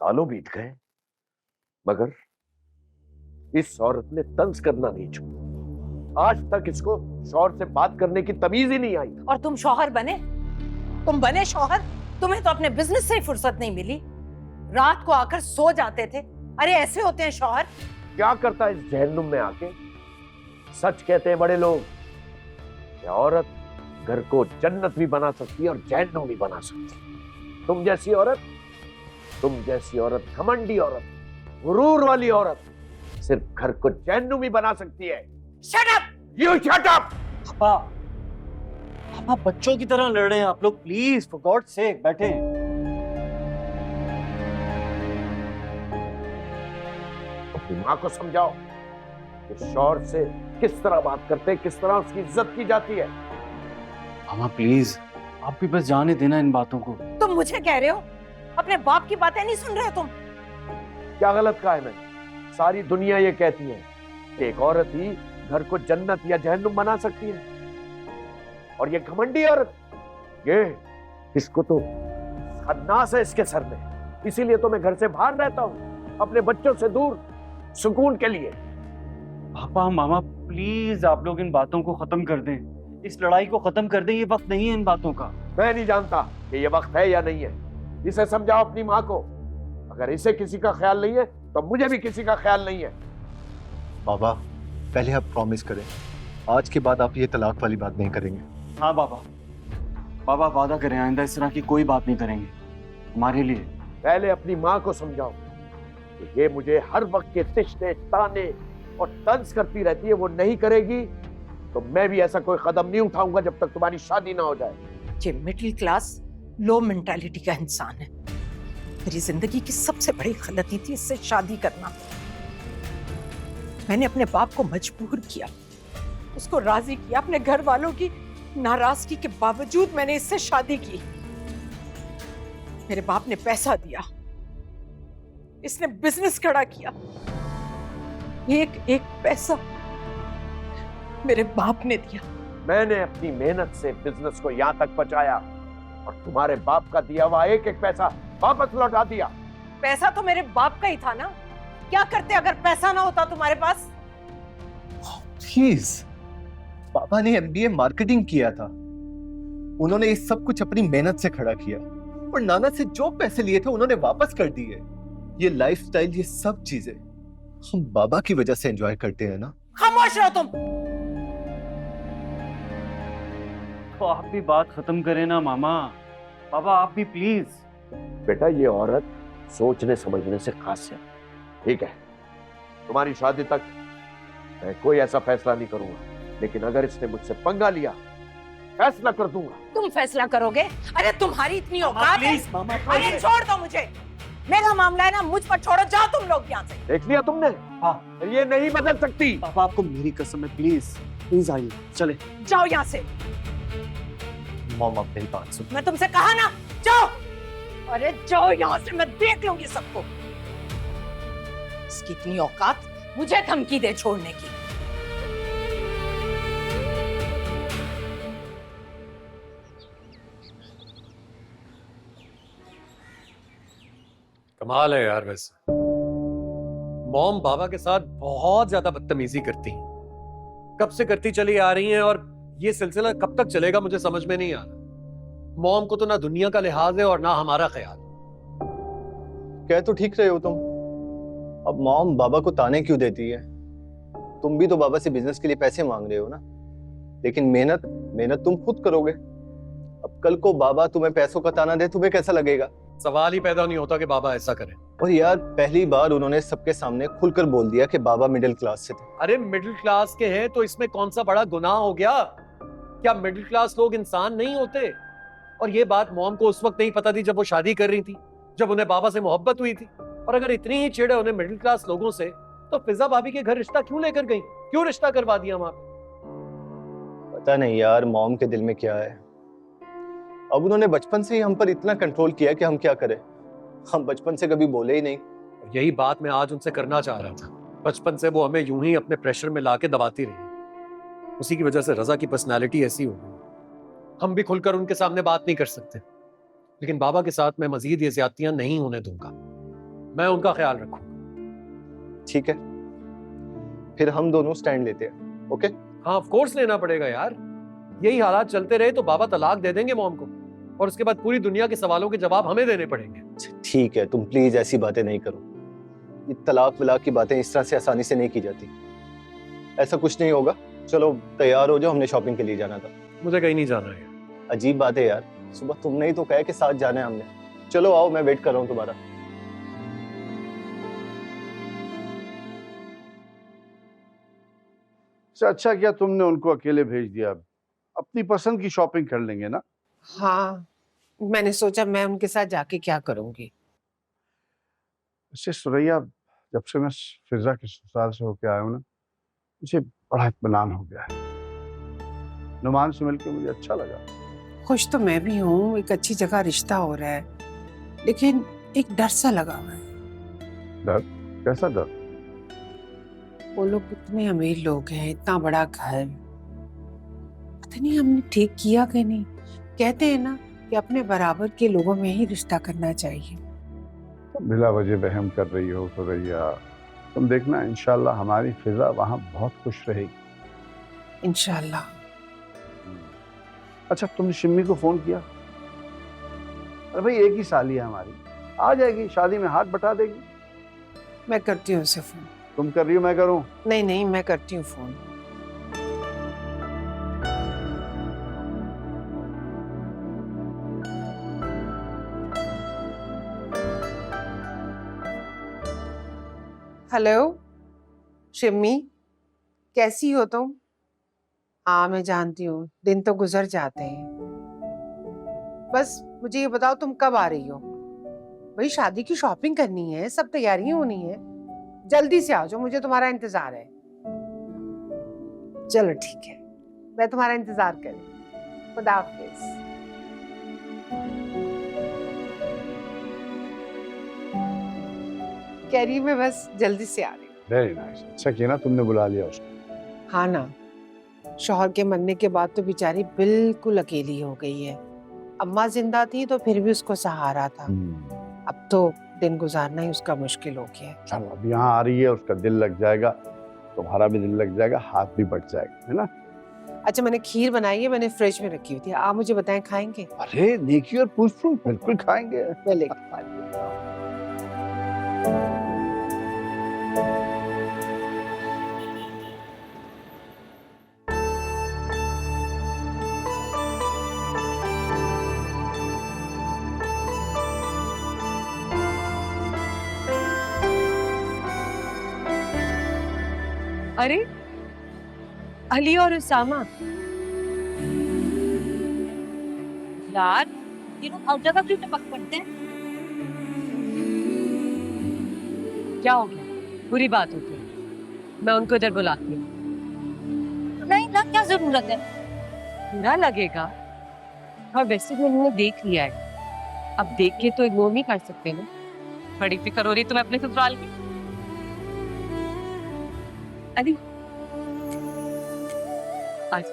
सालों बीत गए मगर इस औरत ने तंज करना नहीं छोड़ा। आज तक इसको शौहर से बात करने की तमीज ही नहीं आई। और तुम शौहर बने? तुम बने शौहर? तुम्हें तो अपने बिजनेस से ही फुर्सत नहीं मिली। रात को आकर सो जाते थे। अरे ऐसे होते हैं शौहर। क्या करता है इस जहन्नुम में आके? सच कहते हैं बड़े लोग, ये औरत घर को जन्नत भी बना सकती है और जहन्नुम भी बना सकती है। तुम जैसी औरत घमंडी औरत, गुरूर वाली औरत सिर्फ घर को जहन्नुम ही बना सकती है। Shut up! You shut up! पापा, पापा बच्चों की तरह लड़ रहे हैं आप लोग। प्लीज फॉर गॉड सेक बैठे। अपनी माँ को समझाओ कि शौहर से किस तरह बात करते, किस तरह उसकी इज्जत की जाती है। मामा प्लीज, आप भी बस जाने देना इन बातों को। तुम मुझे कह रहे हो? अपने बाप की बातें नहीं सुन रहे हो तुम? क्या गलत कहा है मैंने? सारी दुनिया ये कहती है कि एक औरत ही घर को जन्नत या जहन्नुम बना सकती है, और ये घमंडी औरत, ये इसको तो खन्नास है इसके सर में। इसीलिए तो मैं घर से बाहर रहता हूँ, अपने बच्चों से दूर, सुकून के लिए। पापा मामा प्लीज आप लोग इन बातों को खत्म कर दें। इस लड़ाई को खत्म कर दें। ये वक्त नहीं है इन बातों का। मैं नहीं जानता कि ये वक्त है या नहीं है। इसे समझाओ अपनी माँ को। अगर इसे किसी का ख्याल नहीं है तो मुझे भी किसी का ख्याल नहीं है। बाबा, पहले आप प्रॉमिस करें, आज के बाद आप ये तलाक वाली बात नहीं करेंगे। हाँ बाबा, बाबा वादा करें आइंदा इस तरह की कोई बात नहीं करेंगे हमारे लिए। पहले अपनी माँ को समझाओ कि ये मुझे हर वक्त के तिश्ते, ताने और तंज करती रहती है। वो नहीं करेगी तो मैं भी ऐसा कोई कदम नहीं उठाऊंगा जब तक तुम्हारी शादी ना हो जाए। ये मिडिल क्लास लो मेंटालिटी का इंसान है। मेरी जिंदगी की सबसे बड़ी गलती थी इससे शादी करना। मैंने अपने बाप को मजबूर किया, उसको राजी किया। अपने घर वालों की नाराजगी के बावजूद मैंने इससे शादी की। मेरे बाप ने पैसा दिया, इसने बिजनेस खड़ा किया। एक एक पैसा मेरे बाप ने दिया। मैंने अपनी मेहनत से बिजनेस को यहाँ तक पहुंचाया और तुम्हारे बाप का दिया हुआ एक एक पैसा वापस लौटा दिया। पैसा तो मेरे बाप का ही था ना। क्या करते अगर पैसा ना होता तुम्हारे पास? प्लीज, पापा ने एमबीए मार्केटिंग किया था। उन्होंने ये सब कुछ अपनी मेहनत से खड़ा किया और नाना से जो पैसे लिए थे उन्होंने वापस कर दिए। ये लाइफस्टाइल, ये सब चीजें हम बाबा की वजह से एंजॉय करते हैं ना। खामोश रहो तुम। तो आप भी बात खत्म करें ना मामा। बाबा आप भी प्लीज। बेटा, ये औरत सोचने समझने से खास है। ठीक है, तुम्हारी शादी तक मैं कोई ऐसा फैसला नहीं करूंगा, लेकिन अगर इसने मुझसे पंगा लिया फैसला कर दूंगा। तुम फैसला करोगे? अरे तुम्हारी इतनी औकात है? मामा अरे छोड़ दो मुझे, मेरा मामला है ना, मुझ पर छोड़ो। जाओ तुम लोग यहाँ से। देख लिया तुमने? हाँ। ये नहीं बदल सकती। पापा आपको मेरी कसम है, प्लीज प्लीज आइए चले। जाओ यहाँ से। मॉम, आप मेरी बात सुन। मैं तुमसे कहा ना, जाओ। अरे जाओ यहाँ से, मैं देख लूंगी सबको। इसकी इतनी औकात, मुझे धमकी दे छोड़ने की। कमाल है यार। वैसे मॉम बाबा के साथ बहुत ज्यादा बदतमीजी करती हैं। कब से करती चली आ रही हैं और ये सिलसिला कब तक चलेगा मुझे समझ में नहीं आ रहा। मॉम को तो ना दुनिया का लिहाज है और ना हमारा ख्याल। कह तो ठीक रहे हो तुम। अब मॉम बाबा को ताने क्यों देती है? तुम भी तो बाबा से बिजनेस के लिए पैसे मांग रहे हो ना, लेकिन मेहनत मेहनत तुम खुद करोगे। अब कल को बाबा तुम्हें पैसों का ताना दे, तुम्हें कैसा लगेगा? सवाल ही पैदा नहीं होता कि बाबा ऐसा करें। और यार, पहली बार उन्होंने सबके सामने खुलकर बोल दिया कि बाबा मिडिल क्लास से थे। अरे मिडिल क्लास के हैं तो इसमें कौन सा बड़ा गुनाह हो गया? क्या मिडिल क्लास लोग इंसान नहीं होते? और ये बात मॉम को उस वक्त नहीं पता थी जब वो शादी कर रही थी, जब उन्हें बाबा से मोहब्बत हुई थी। और अगर इतनी ही चिढ़ है उन्हें मिडिल क्लास लोगों से, तो फिजा भाभी के घर रिश्ता क्यों लेकर गई? क्यों रिश्ता करवा दिया वहां पे? पता नहीं यार मॉम के दिल में क्या है। अब उन्होंने बचपन से ही हम पर इतना कंट्रोल किया कि हम क्या करें। हम बचपन से कभी बोले ही नहीं। यही बात मैं आज उनसे करना चाह रहा था। बचपन से वो हमें यूं ही अपने प्रेशर में लाके दबाती रही। उसी की वजह से रजा की पर्सनालिटी ऐसी हो गई। हम भी खुलकर उनके सामने बात नहीं कर सकते, लेकिन बाबा के साथ मैं मजीद ये ज्यादतियां नहीं होने दूंगा। मैं उनका ख्याल रखूंगा। ठीक है, फिर हम दोनों स्टैंड लेते हैं। ओके? हाँ ऑफ कोर्स लेना पड़ेगा यार। यही हालात चलते रहे तो बाबा तलाक दे देंगे मॉम को, और उसके बाद पूरी दुनिया के सवालों के जवाब हमें देने पड़ेंगे। ठीक है, तुम प्लीज ऐसी बातें नहीं करो। ये तलाक वलाक की बातें इस तरह से आसानी से नहीं की जाती। ऐसा कुछ नहीं होगा। चलो तैयार हो जाओ, हमने शॉपिंग के लिए जाना था। मुझे कहीं नहीं जाना है। अजीब बात है यार, सुबह तुमने ही तो कहा कि साथ जाना है हमने। चलो आओ, मैं वेट कर रहा हूँ तुम्हारा। अच्छा किया तुमने उनको अकेले भेज दिया। अपनी पसंद की शॉपिंग कर लेंगे ना। हाँ, मैंने सोचा मैं उनके साथ जाके क्या करूंगी। वैसे सुरैया, जब से मैं फिजा के ससुराल से होके आया हूँ ना, मुझे बड़ा इत्मीनान हो गया है। नुमान से मिलकर मुझे अच्छा लगा। खुश तो मैं भी हूँ, एक अच्छी जगह रिश्ता हो रहा है, लेकिन एक डर सा लगा हुआ है। डर? कैसा डर? वो लोग कितने अमीर लोग हैं, इतना बड़ा घर, पता नहीं हमने ठीक किया कि नहीं। कहते हैं ना कि अपने बराबर के लोगों में ही रिश्ता करना चाहिए। तुम बिला वजह वहम कर रही हो सुरैया। तुम देखना, इंशाल्लाह हमारी फिजा वहां बहुत खुश रहेगी। इंशाल्लाह। अच्छा, तुमने शिम्मी को फोन किया? अरे भाई, एक ही साली है हमारी, आ जाएगी, शादी में हाथ बटा देगी। मैं करती हूँ उसे फोन। तुम कर रही हो, मैं करूं? नहीं नहीं, मैं करती हूँ फोन। हेलो शिम्मी, कैसी हो तुम? हाँ मैं जानती हूँ, दिन तो गुजर जाते हैं। बस मुझे ये बताओ तुम कब आ रही हो? भाई शादी की शॉपिंग करनी है, सब तैयारियां होनी है, जल्दी से आ जाओ, मुझे तुम्हारा इंतजार है। चलो ठीक है, मैं तुम्हारा इंतजार करूँ। खुदा हाफिज। कह रही मैं बस जल्दी से आ रही हूँ। Very nice. अच्छा किया ना तुमने बुला लिया उसको। हाँ ना, शौहर के मरने के बाद तो बेचारी बिल्कुल अकेली हो गई है। अम्मा जिंदा थी तो फिर भी उसको सहारा था, अब तो दिन गुजारना ही उसका मुश्किल हो गया है। चलो, अब यहाँ आ रही है, उसका दिल लग जाएगा, तुम्हारा भी दिल लग जाएगा, हाथ भी बट जाएगा, है ना? अच्छा मैंने खीर बनाई है, मैंने फ्रिज में रखी हुई थी, आप मुझे बताएं खाएंगे? अरे नेकी और पूछ पूछ बिल्कुल खाएंगे। मैं लेकर आती हूँ। अरे अली और उसामा, यार ये लोग हर जगह क्यों टपक पड़ते हैं? क्या हो गया? बुरी बात होती है, मैं उनको इधर बुलाती हूँ। नहीं ना, क्या जरूरत है? बुरा लगेगा, और वैसे भी उन्होंने देख लिया है, अब देख के तो इग्नोर नहीं कर सकते ना। बड़ी फिक्र हो रही तुम्हें अपने ससुराल की। अली आज